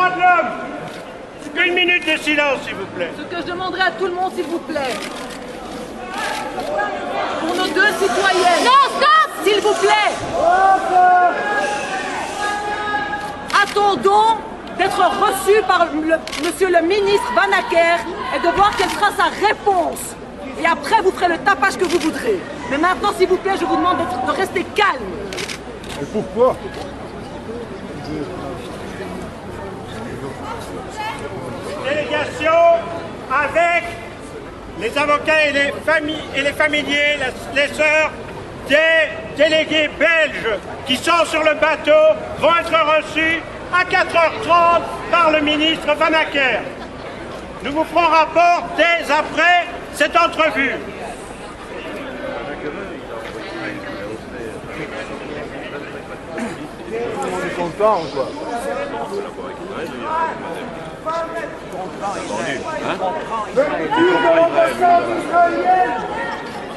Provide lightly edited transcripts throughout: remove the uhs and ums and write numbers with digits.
droits de l'homme. Une minute de silence, s'il vous plaît. Ce que je demanderai à tout le monde, s'il vous plaît. Pour nos deux citoyennes. Non, stop! S'il vous plaît. Attendons d'être reçus par monsieur le ministre Vanacker et de voir quelle sera sa réponse. Et après, vous ferez le tapage que vous voudrez. Mais maintenant, s'il vous plaît, je vous demande de rester calme. Et pourquoi? Délégation avec les avocats et les familiers, les sœurs des délégués belges qui sont sur le bateau vont être reçus à 4h30 par le ministre Vanacker. Nous vous ferons rapport dès après cette entrevue. On est content ou quoi? Fermeture de l'ambassade israélienne!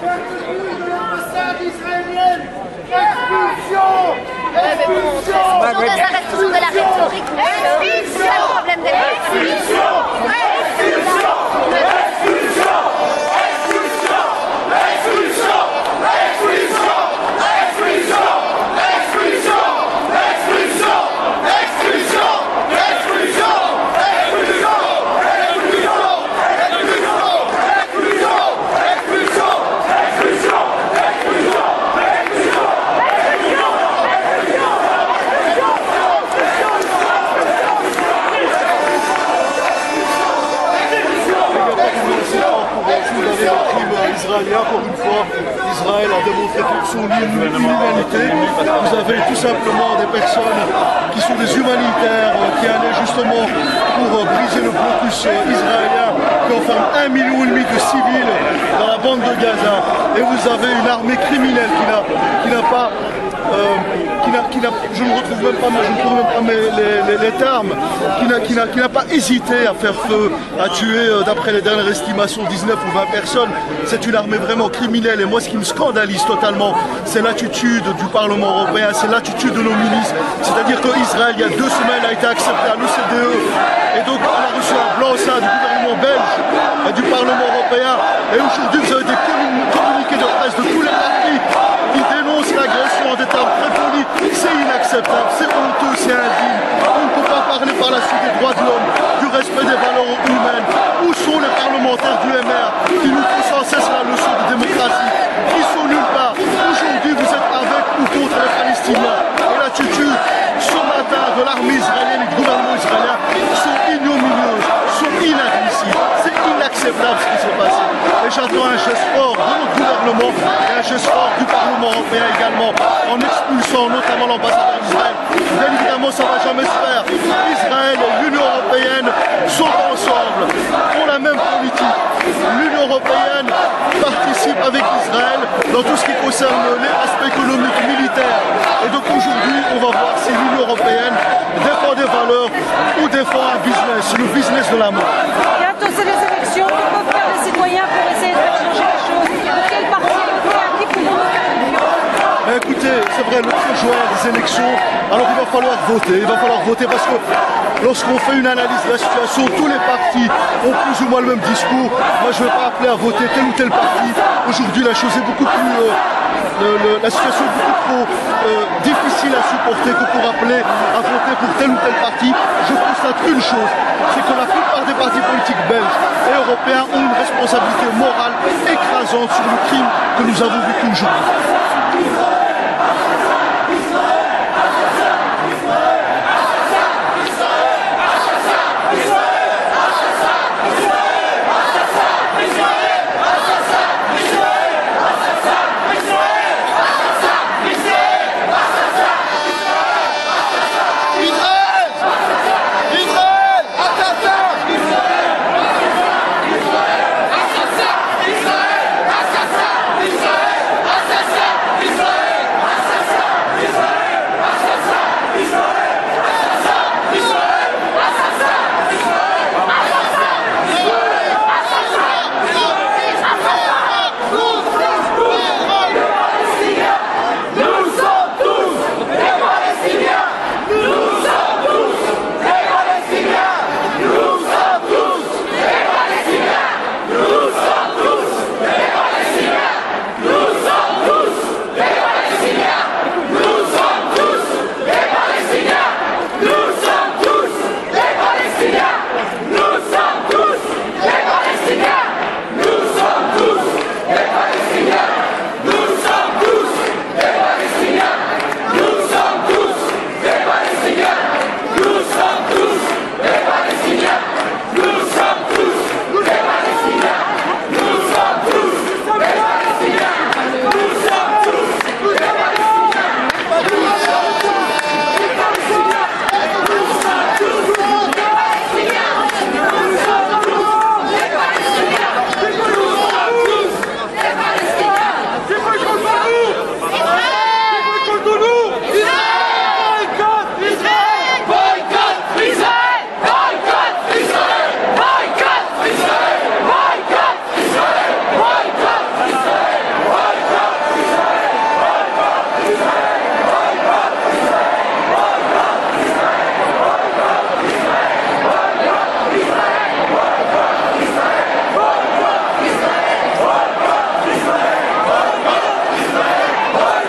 Fermeture de l'ambassade israélienne! Expulsion! Expulsion! Ça reste toujours de la rhétorique. C'est le problème de l'expulsion. Expulsion! Expulsion! Expulsion! Expulsion! Expulsion! Expulsion! Expulsion! Expulsion! Expulsion! Expulsion! Israélien, encore une fois, Israël a démontré toute son inhumanité. Vous avez tout simplement des personnes qui sont des humanitaires, qui allaient justement pour briser le blocus israélien, qui enferme 1,5 million de civils dans la bande de Gaza. Et vous avez une armée criminelle qui n'a pas... je ne retrouve même pas, je ne trouve même pas les termes, qui n'a pas hésité à faire feu, à tuer, d'après les dernières estimations, 19 ou 20 personnes. C'est une armée vraiment criminelle. Et moi, ce qui me scandalise totalement, c'est l'attitude du Parlement européen, c'est l'attitude de nos ministres. C'est-à-dire qu'Israël, il y a 2 semaines, a été accepté à l'OCDE. Et donc, on a reçu un blanc-seing du gouvernement belge et du Parlement européen. Et aujourd'hui, vous avez des communiqués de presse de tous les partis qui dénoncent l'agression en des termes très polis. C'est inacceptable, c'est honteux, c'est indigne. On ne peut pas parler par la suite des droits de l'homme, du respect des valeurs humaines. Où sont les parlementaires du MR qui nous font sans cesse la leçon de démocratie? Ils sont nulle part. Aujourd'hui, vous êtes avec ou contre les Palestiniens. Et l'attitude ce matin de l'armée israélienne et du gouvernement israélien sont ignominieuses, sont inadmissibles. C'est inacceptable ce qui s'est passé. Et j'attends un geste fort de notre gouvernement et un geste fort du Parlement européen également, en expulsant notamment l'ambassadeur d'Israël. Bien évidemment, ça ne va jamais se faire. Israël et l'Union européenne sont ensemble, ont la même politique. L'Union européenne participe avec Israël dans tout ce qui concerne les aspects économiques, militaires. Et donc aujourd'hui, on va voir si l'Union européenne défend des valeurs ou défend un business, le business de la mort. Bientôt, c'est les élections. Que peuvent faire les citoyens pour essayer de faire changer les choses? De quel parti européen qui pouvons nous faire confiance? Écoutez, c'est vrai, le 13 juin, des élections, alors il va falloir voter parce que lorsqu'on fait une analyse de la situation, tous les partis ont plus ou moins le même discours. Moi, je ne vais pas appeler à voter tel ou tel parti. Aujourd'hui, la chose est beaucoup plus... la situation est beaucoup trop difficile à supporter que pour appeler à voter pour tel ou tel parti. Je constate une chose, c'est que la plupart des partis politiques belges et européens ont une responsabilité morale écrasante sur le crime que nous avons vécu aujourd'hui.